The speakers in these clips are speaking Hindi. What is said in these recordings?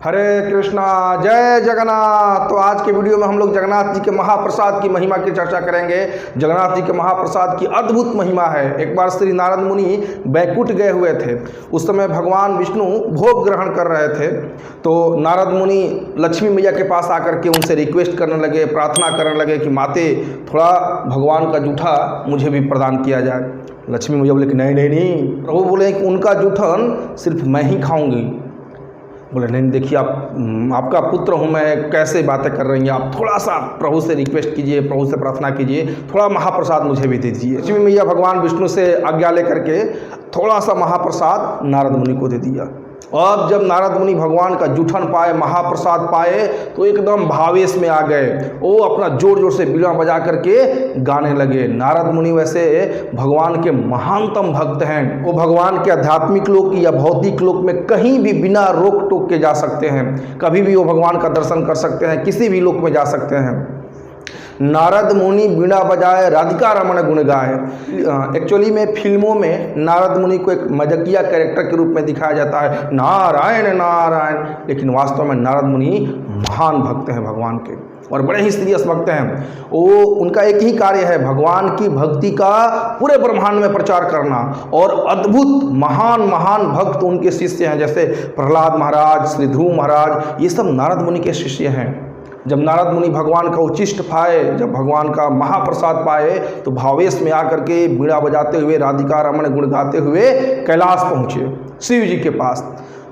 हरे कृष्णा, जय जगन्नाथ। तो आज के वीडियो में हम लोग जगन्नाथ जी के महाप्रसाद की महिमा की चर्चा करेंगे। जगन्नाथ जी के महाप्रसाद की अद्भुत महिमा है। एक बार श्री नारद मुनि बैकुंठ गए हुए थे। उस समय भगवान विष्णु भोग ग्रहण कर रहे थे। तो नारद मुनि लक्ष्मी मैया के पास आकर के उनसे रिक्वेस्ट करने लगे, प्रार्थना करने लगे कि माते थोड़ा भगवान का जूठा मुझे भी प्रदान किया जाए। लक्ष्मी मैया बोले कि नहीं नहीं नहीं। प्रभु बोले कि उनका जूठन सिर्फ मैं ही खाऊंगी। बोले नहीं देखिए, आपका पुत्र हूँ मैं, कैसे बातें कर रही हैं आप, थोड़ा सा प्रभु से रिक्वेस्ट कीजिए, प्रभु से प्रार्थना कीजिए, थोड़ा महाप्रसाद मुझे भी दे दीजिए। लक्ष्मी मैया भगवान विष्णु से आज्ञा लेकर के थोड़ा सा महाप्रसाद नारद मुनि को दे दिया। अब जब नारद मुनि भगवान का जूठन पाए, महाप्रसाद पाए, तो एकदम भावेश में आ गए। वो अपना जोर जोर से बीड़ा बजा करके गाने लगे। नारद मुनि वैसे भगवान के महानतम भक्त हैं। वो भगवान के आध्यात्मिक लोक या भौतिक लोक में कहीं भी बिना रोक टोक के जा सकते हैं। कभी भी वो भगवान का दर्शन कर सकते हैं, किसी भी लोक में जा सकते हैं। नारद मुनि बीड़ा बजाए, राधिका रमण गुण गाए। एक्चुअली में फिल्मों में नारद मुनि को एक मजाकिया कैरेक्टर के रूप में दिखाया जाता है, नारायण नारायण, लेकिन वास्तव में नारद मुनि महान भक्त हैं भगवान के और बड़े ही सीरियस भक्त हैं। वो उनका एक ही कार्य है, भगवान की भक्ति का पूरे ब्रह्मांड में प्रचार करना। और अद्भुत महान महान भक्त उनके शिष्य हैं, जैसे प्रहलाद महाराज, श्री ध्रुव महाराज, ये सब नारद मुनि के शिष्य हैं। जब नारद मुनि भगवान का उच्चिष्ट पाए, जब भगवान का महाप्रसाद पाए, तो भावेश में आकर के बीड़ा बजाते हुए, राधिका रमण गुण गाते हुए कैलाश पहुँचे शिव जी के पास।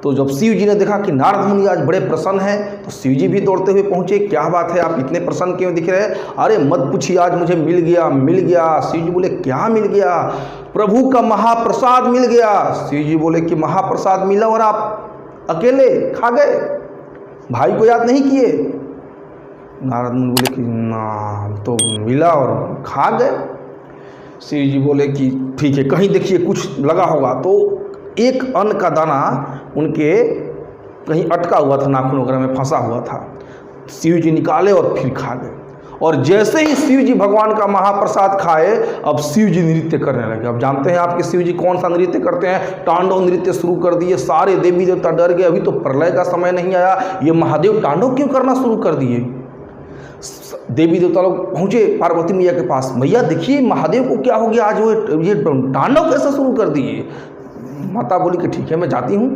तो जब शिव जी ने देखा कि नारद मुनि आज बड़े प्रसन्न हैं, तो शिव जी भी दौड़ते हुए पहुँचे। क्या बात है, आप इतने प्रसन्न क्यों दिख रहे हैं? अरे मत पूछिए, आज मुझे मिल गया मिल गया। शिव जी बोले क्या मिल गया? प्रभु का महाप्रसाद मिल गया। शिव जी बोले कि महाप्रसाद मिला और आप अकेले खा गए, भाई को याद नहीं किए? नारद मुनि बोले कि ना, तो मिला और खा गए। शिव जी बोले कि ठीक है, कहीं देखिए कुछ लगा होगा। तो एक अन्न का दाना उनके कहीं अटका हुआ था, नाखून वगैरह में फंसा हुआ था। शिव जी निकाले और फिर खा गए। और जैसे ही शिव जी भगवान का महाप्रसाद खाए, अब शिव जी नृत्य करने लगे। अब जानते हैं आपके शिव जी कौन सा नृत्य करते हैं? तांडव नृत्य शुरू कर दिए। सारे देवी देवता डर गए, अभी तो प्रलय का समय नहीं आया, ये महादेव तांडव क्यों करना शुरू कर दिए? देवी देवता लोग पहुँचे पार्वती मैया के पास, मैया देखिए महादेव को क्या हो गया, आज वो ये तांडव कैसे शुरू कर दिए? माता बोली कि ठीक है मैं जाती हूँ।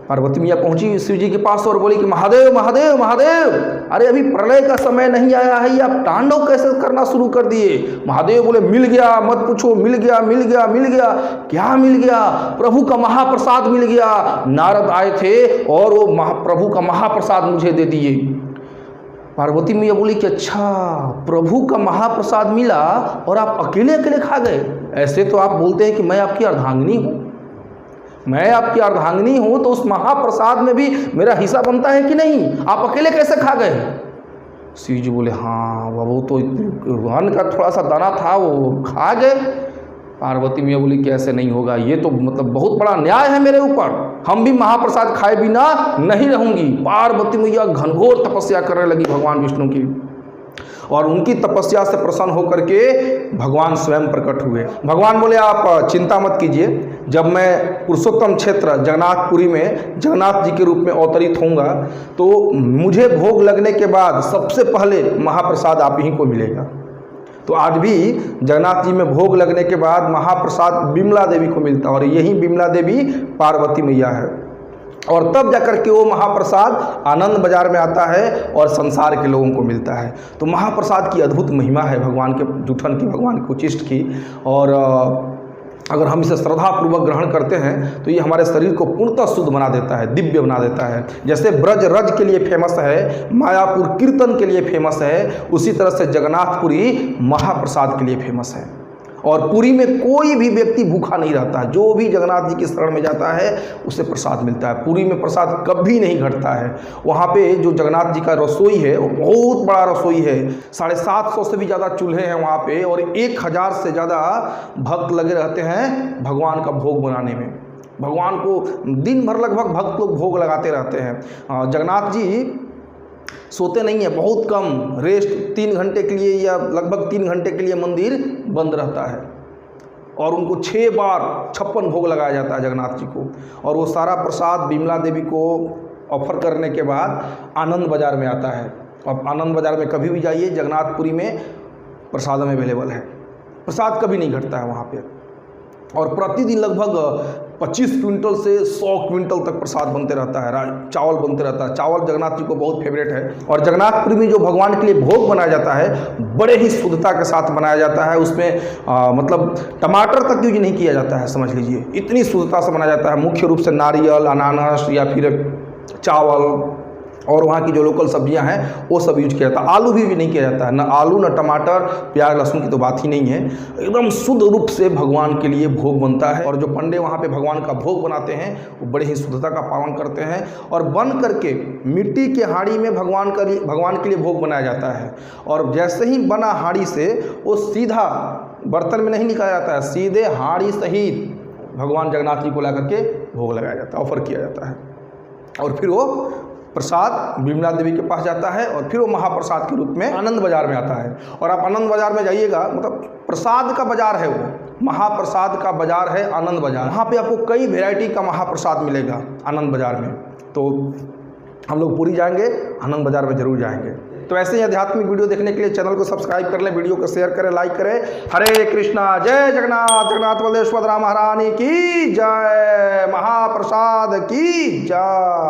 पार्वती मैया पहुँची शिव जी के पास और बोली कि महादेव महादेव महादेव, अरे अभी प्रलय का समय नहीं आया है, ये आप तांडव कैसे करना शुरू कर दिए? महादेव बोले मिल गया, मत पूछो, मिल गया मिल गया मिल गया। क्या मिल गया? प्रभु का महाप्रसाद मिल गया। नारद आए थे और वो प्रभु का महाप्रसाद मुझे दे दिए। पार्वती मैया बोली कि अच्छा, प्रभु का महाप्रसाद मिला और आप अकेले अकेले खा गए? ऐसे तो आप बोलते हैं कि मैं आपकी अर्धांगिनी हूँ, मैं आपकी अर्धांगिनी हूँ, तो उस महाप्रसाद में भी मेरा हिस्सा बनता है कि नहीं? आप अकेले कैसे खा गए? शिव जी बोले हाँ वो तो अन्न का थोड़ा सा दाना था, वो खा गए। पार्वती मैया बोली कि ऐसे नहीं होगा, ये तो मतलब बहुत बड़ा न्याय है मेरे ऊपर, हम भी महाप्रसाद खाए बिना नहीं रहूंगी। पार्वती मैया घनघोर तपस्या करने लगी भगवान विष्णु की, और उनकी तपस्या से प्रसन्न होकर के भगवान स्वयं प्रकट हुए। भगवान बोले आप चिंता मत कीजिए, जब मैं पुरुषोत्तम क्षेत्र जगन्नाथपुरी में जगन्नाथ जी के रूप में अवतरित होऊंगा, तो मुझे भोग लगने के बाद सबसे पहले महाप्रसाद आप ही को मिलेगा। तो आज भी जगन्नाथ जी में भोग लगने के बाद महाप्रसाद बिमला देवी को मिलता है, और यही बिमला देवी पार्वती मैया है। और तब जाकर के वो महाप्रसाद आनंद बाजार में आता है और संसार के लोगों को मिलता है। तो महाप्रसाद की अद्भुत महिमा है भगवान के जूठन की, भगवान के उच्चिष्ट की। और अगर हम इसे श्रद्धापूर्वक ग्रहण करते हैं तो ये हमारे शरीर को पूर्णतः शुद्ध बना देता है, दिव्य बना देता है। जैसे ब्रज रज के लिए फेमस है, मायापुर कीर्तन के लिए फेमस है, उसी तरह से जगन्नाथपुरी महाप्रसाद के लिए फेमस है। और पुरी में कोई भी व्यक्ति भूखा नहीं रहता है, जो भी जगन्नाथ जी की शरण में जाता है उसे प्रसाद मिलता है। पुरी में प्रसाद कभी नहीं घटता है। वहाँ पे जो जगन्नाथ जी का रसोई है वो बहुत बड़ा रसोई है, 750 से भी ज़्यादा चूल्हे हैं वहाँ पे, और 1000 से ज़्यादा भक्त लगे रहते हैं भगवान का भोग बनाने में। भगवान को दिन भर लगभग भक्त लोग भोग लगाते रहते हैं। जगन्नाथ जी सोते नहीं है, बहुत कम रेस्ट, 3 घंटे के लिए या लगभग 3 घंटे के लिए मंदिर बंद रहता है। और उनको 6 बार 56 भोग लगाया जाता है जगन्नाथ जी को। और वो सारा प्रसाद बिमला देवी को ऑफर करने के बाद आनंद बाज़ार में आता है। अब आनंद बाज़ार में कभी भी जाइए, जगन्नाथपुरी में प्रसाद में अवेलेबल है, प्रसाद कभी नहीं घटता है वहाँ पे। और प्रतिदिन लगभग 25 क्विंटल से 100 क्विंटल तक प्रसाद बनते रहता है, चावल बनते रहता है। चावल जगन्नाथ जी को बहुत फेवरेट है। और जगन्नाथपुरी में जो भगवान के लिए भोग बनाया जाता है बड़े ही शुद्धता के साथ बनाया जाता है। उसमें मतलब टमाटर तक यूज नहीं किया जाता है, समझ लीजिए, इतनी शुद्धता से बनाया जाता है। मुख्य रूप से नारियल, अनानास या फिर चावल और वहाँ की जो लोकल सब्जियां हैं वो सब यूज किया जाता है। आलू भी नहीं किया जाता है, न आलू न टमाटर, प्याज लहसुन की तो बात ही नहीं है। एकदम शुद्ध रूप से भगवान के लिए भोग बनता है। और जो पंडे वहाँ पे भगवान का भोग बनाते हैं वो बड़े ही शुद्धता का पालन करते हैं। और बन करके मिट्टी के हांडी में भगवान के लिए भोग बनाया जाता है। और जैसे ही बना हांडी से वो सीधा बर्तन में नहीं निकाला जाता है, सीधे हांडी सहित भगवान जगन्नाथ जी को ला करके भोग लगाया जाता है, ऑफर किया जाता है। और फिर वो प्रसाद विमला देवी के पास जाता है और फिर वो महाप्रसाद के रूप में आनंद बाजार में आता है। और आप आनंद बाजार में जाइएगा, मतलब प्रसाद का बाजार है, वो महाप्रसाद का बाजार है आनंद बाजार। वहाँ पे आपको कई वैरायटी का महाप्रसाद मिलेगा आनंद बाजार में। तो हम लोग पूरी जाएंगे, आनंद बाजार में जरूर जाएंगे। तो ऐसे ही आध्यात्मिक वीडियो देखने के लिए चैनल को सब्सक्राइब कर लें, वीडियो को शेयर करें, लाइक करें। हरे कृष्णा, जय जगन्नाथ, जगन्नाथ बलदेव सुभद्रा महारानी की जय, महाप्रसाद की जय।